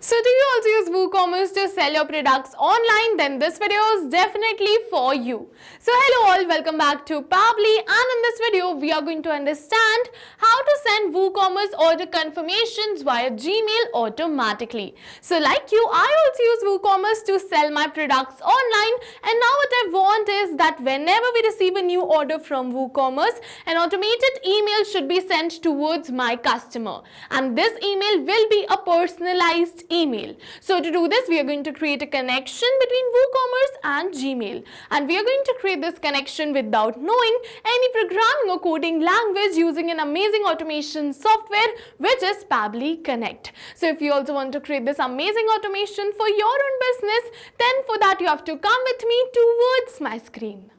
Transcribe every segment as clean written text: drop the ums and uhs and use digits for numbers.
So do you also use WooCommerce to sell your products online? Then this video is definitely for you. So hello all, welcome back to Pabbly, and in this video we are going to understand how to send WooCommerce order confirmations via Gmail automatically. So like you, I also use WooCommerce to sell my products online, and now what I want is that whenever we receive a new order from WooCommerce, an automated email should be sent towards my customer, and this email will be a personalized email. So to do this, we are going to create a connection between WooCommerce and Gmail, and we are going to create this connection without knowing any programming or coding language using an amazing automation software which is Pabbly Connect. So if you also want to create this amazing automation for your own business, then for that you have to come with me towards my screen.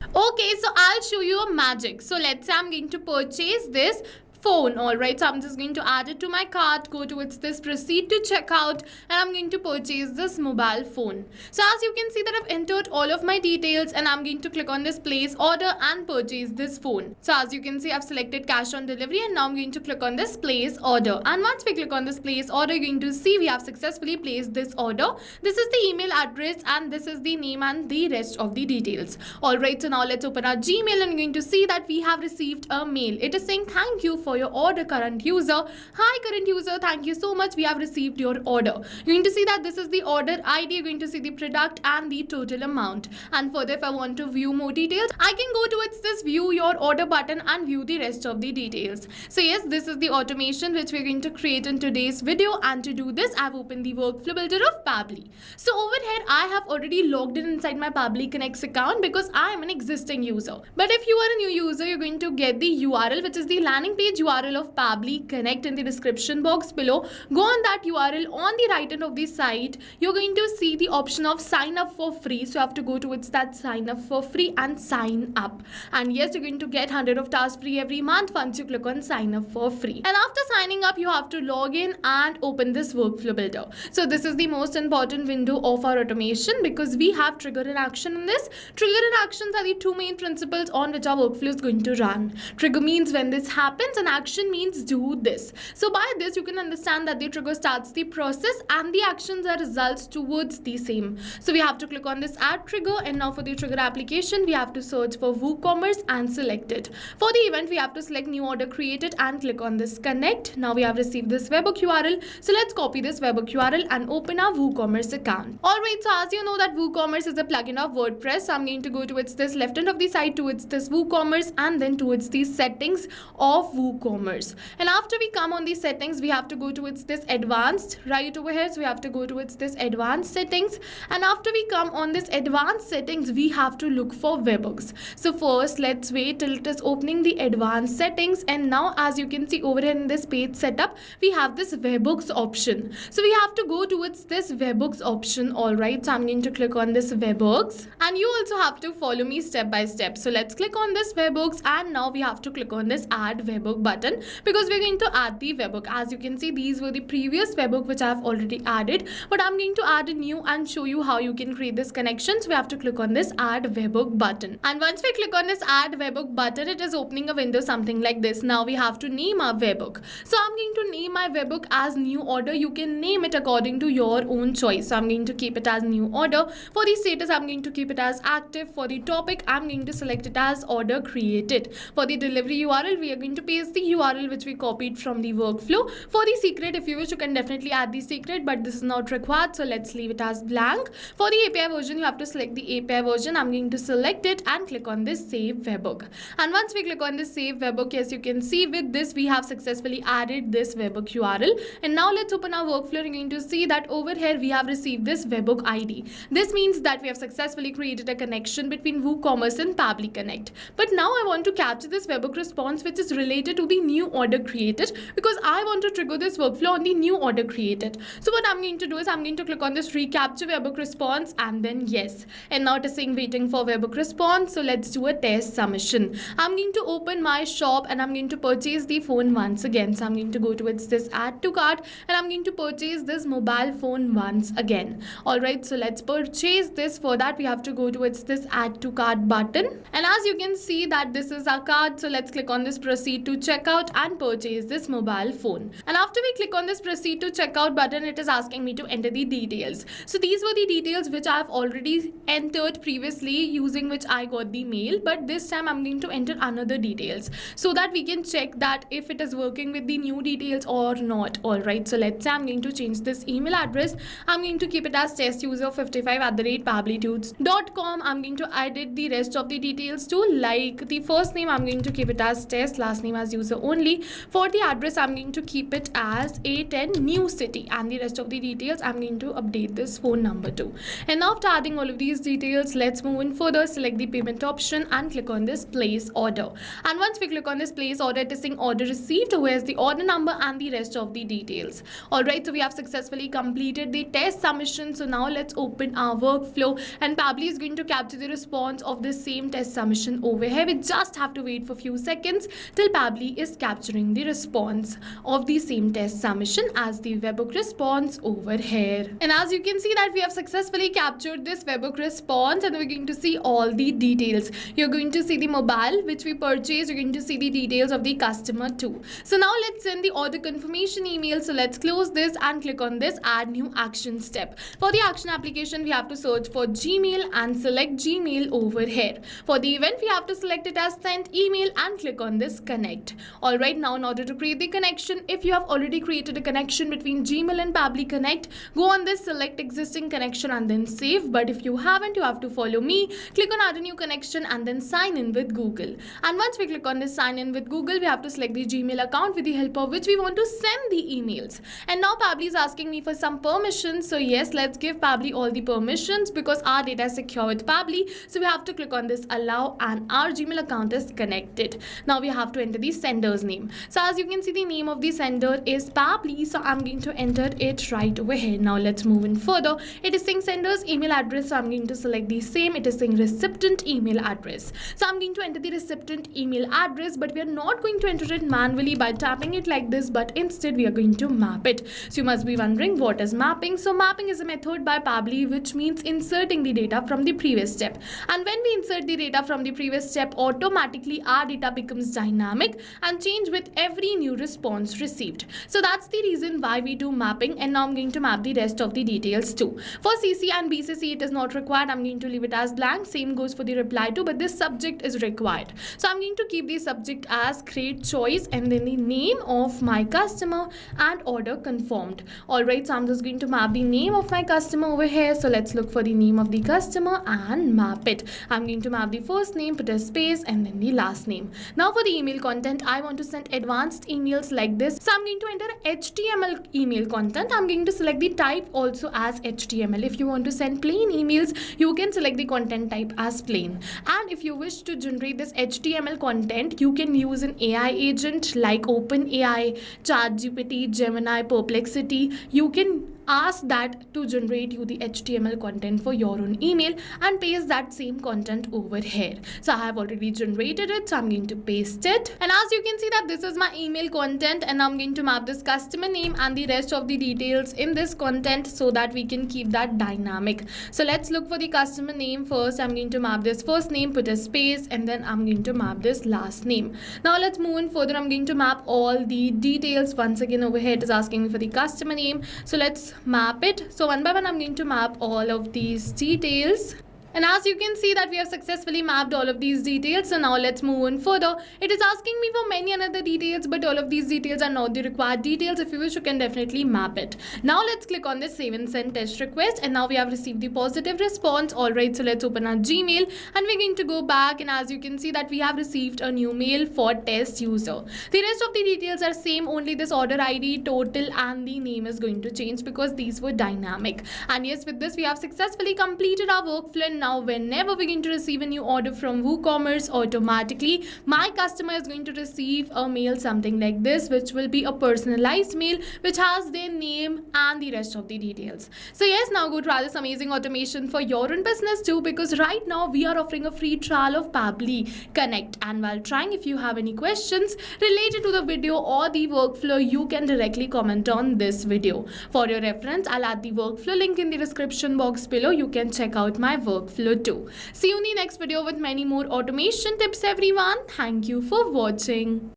Okay, so I'll show you a magic. So let's say I'm going to purchase this phone. Alright, so I'm just going to add it to my cart, go towards this proceed to checkout, and I'm going to purchase this mobile phone. So as you can see that I've entered all of my details, and I'm going to click on this place order and purchase this phone. So as you can see, I've selected cash on delivery, and now I'm going to click on this place order. And once we click on this place order, you're going to see we have successfully placed this order. This is the email address, and this is the name and the rest of the details. Alright, so now let's open our Gmail, and you're going to see that we have received a mail. It is saying thank you for your order, current user. Hi current user, thank you so much, we have received your order. You're going to see that this is the order ID, you're going to see the product and the total amount. And further, if I want to view more details, I can go towards this view your order button and view the rest of the details. So yes, this is the automation which we're going to create in today's video, and to do this I've opened the workflow builder of Pabbly. So over here I have already logged in inside my Pabbly Connect account because I am an existing user. But if you are a new user, you're going to get the URL, which is the landing page URL of Pabbly Connect, in the description box below. Go on that URL. On the right hand of the site, you're going to see the option of sign up for free. So you have to go towards that sign up for free and sign up. And yes, you're going to get 100 of tasks free every month once you click on sign up for free. And after signing up, you have to log in and open this workflow builder. So this is the most important window of our automation because we have trigger and action in this. Trigger and actions are the two main principles on which our workflow is going to run. Trigger means when this happens, and action means do this. So by this you can understand that the trigger starts the process and the actions are results towards the same. So we have to click on this add trigger, and now for the trigger application we have to search for WooCommerce and select it. For the event we have to select new order created and click on this connect. Now we have received this webhook URL, so let's copy this webhook URL and open our WooCommerce account. Alright, so as you know that WooCommerce is a plugin of WordPress, so I'm going to go towards this left hand of the site towards this WooCommerce and then towards the settings of WooCommerce. And after we come on these settings, we have to go towards this advanced right over here. So we have to go towards this advanced settings, and after we come on this advanced settings, we have to look for webhooks. So first let's wait till it is opening the advanced settings, and now as you can see over here in this page setup, we have this webhooks option. So we have to go towards this webhooks option. Alright, so I'm going to click on this webhooks, and you also have to follow me step by step. So let's click on this webhooks, and now we have to click on this add webhook button because we're going to add the webhook. As you can see, these were the previous webhook which I have already added, but I'm going to add a new and show you how you can create this connection. So we have to click on this add webhook button, and once we click on this add webhook button, it is opening a window something like this. Now we have to name our webhook. So I'm going to name my webhook as new order. You can name it according to your own choice. So I'm going to keep it as new order. For the status, I'm going to keep it as active. For the topic, I'm going to select it as order created. For the delivery URL, we are going to paste the URL which we copied from the workflow. For the secret, if you wish, you can definitely add the secret, but this is not required, so let's leave it as blank. For the API version, you have to select the API version. I'm going to select it and click on this save webhook. And once we click on this save webhook, yes, you can see with this we have successfully added this webhook URL. And now let's open our workflow. You're going to see that over here we have received this webhook ID. This means that we have successfully created a connection between WooCommerce and Pabbly Connect. But now I want to capture this webhook response which is related to the new order created, because I want to trigger this workflow on the new order created. So what I'm going to do is I'm going to click on this recapture webhook response and then yes. And now it is saying waiting for webhook response. So let's do a test submission. I'm going to open my shop and I'm going to purchase the phone once again. So I'm going to go towards this add to cart and I'm going to purchase this mobile phone once again. Alright, so let's purchase this. For that we have to go towards this add to cart button, and as you can see that this is our cart. So let's click on this proceed to check check out and purchase this mobile phone. And after we click on this proceed to checkout button, it is asking me to enter the details. So these were the details which I have already entered previously, using which I got the mail, but this time I'm going to enter another details so that we can check that if it is working with the new details or not. Alright, so let's say I'm going to change this email address. I'm going to keep it as testuser55@pabblytudes.com. I'm going to edit the rest of the details too, like the first name I'm going to keep it as test, last name as user only. For the address I'm going to keep it as A10 New City, and the rest of the details I'm going to update this phone number too. And now after adding all of these details, let's move in further, select the payment option and click on this place order. And once we click on this place order, it is saying order received, where's the order number and the rest of the details. Alright, so we have successfully completed the test submission. So now let's open our workflow, and Pabbly is going to capture the response of the same test submission over here. We just have to wait for a few seconds till Pabbly is capturing the response of the same test submission as the webhook response over here. And as you can see that we have successfully captured this webhook response, and we're going to see all the details. You're going to see the mobile which we purchased. You're going to see the details of the customer too. So now let's send the order confirmation email. So let's close this and click on this add new action step. For the action application, we have to search for Gmail and select Gmail over here. For the event, we have to select it as sent email and click on this connect. Alright, now in order to create the connection, if you have already created a connection between Gmail and Pabbly Connect, go on this select existing connection and then save. But if you haven't, you have to follow me. Click on add a new connection and then sign in with Google. And once we click on this sign in with Google, we have to select the Gmail account with the help of which we want to send the emails. And now Pabbly is asking me for some permissions. So yes, let's give Pabbly all the permissions because our data is secure with Pabbly. So we have to click on this allow, and our Gmail account is connected. Now we have to enter the sender's name. So as you can see, the name of the sender is Pabbly. So I'm going to enter it right over here. Now let's move in further. It is saying sender's email address. So I'm going to select the same. It is saying recipient email address. So I'm going to enter the recipient email address, but we are not going to enter it manually by tapping it like this, but instead we are going to map it. So you must be wondering what is mapping. So mapping is a method by Pabbly which means inserting the data from the previous step. And when we insert the data from the previous step, automatically our data becomes dynamic and change with every new response received. So that's the reason why we do mapping. And now I'm going to map the rest of the details too. For CC and BCC, it is not required. I'm going to leave it as blank. Same goes for the reply to, but this subject is required. So I'm going to keep the subject as create choice and then the name of my customer and order confirmed. Alright, so I'm just going to map the name of my customer over here. So let's look for the name of the customer and map it. I'm going to map the first name, put a space and then the last name. Now for the email content, I want to send advanced emails like this. So I'm going to enter HTML email content. I'm going to select the type also as HTML. If you want to send plain emails, you can select the content type as plain. And if you wish to generate this HTML content, you can use an AI agent like OpenAI, ChatGPT, Gemini, Perplexity. You can ask that to generate you the HTML content for your own email and paste that same content over here. So I have already generated it, so I'm going to paste it. And as you can see that this is my email content, and I'm going to map this customer name and the rest of the details in this content so that we can keep that dynamic. So let's look for the customer name first. I'm going to map this first name, put a space, and then I'm going to map this last name. Now let's move in further. I'm going to map all the details. Once again over here it is asking me for the customer name. So let's map it. So one by one I'm going to map all of these details. And as you can see that we have successfully mapped all of these details. So now let's move on further. It is asking me for many other details, but all of these details are not the required details. If you wish, you can definitely map it. Now let's click on this save and send test request, and now we have received the positive response. Alright, so let's open our Gmail and we're going to go back, and as you can see that we have received a new mail for test user. The rest of the details are same, only this order ID, total and the name is going to change because these were dynamic. And yes, with this we have successfully completed our workflow. Now whenever we're going to receive a new order from WooCommerce, automatically my customer is going to receive a mail something like this, which will be a personalized mail which has their name and the rest of the details. So yes, now go try this amazing automation for your own business too, because right now we are offering a free trial of Pabbly Connect, and while trying, if you have any questions related to the video or the workflow, you can directly comment on this video. For your reference, I'll add the workflow link in the description box below. You can check out my workflow too. See you in the next video with many more automation tips, everyone. Thank you for watching.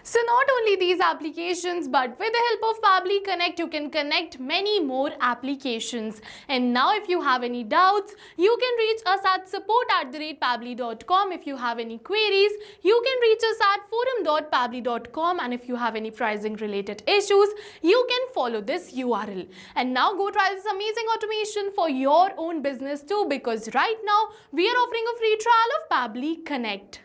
So not only these applications, but with the help of Pabbly Connect, you can connect many more applications. And now if you have any doubts, you can reach us at support@pabbly.com. If you have any queries, you can reach us at forum.pabbly.com. And if you have any pricing related issues, you can follow this URL. And now go try this amazing automation for your own business too, because right now we are offering a free trial of Pabbly Connect.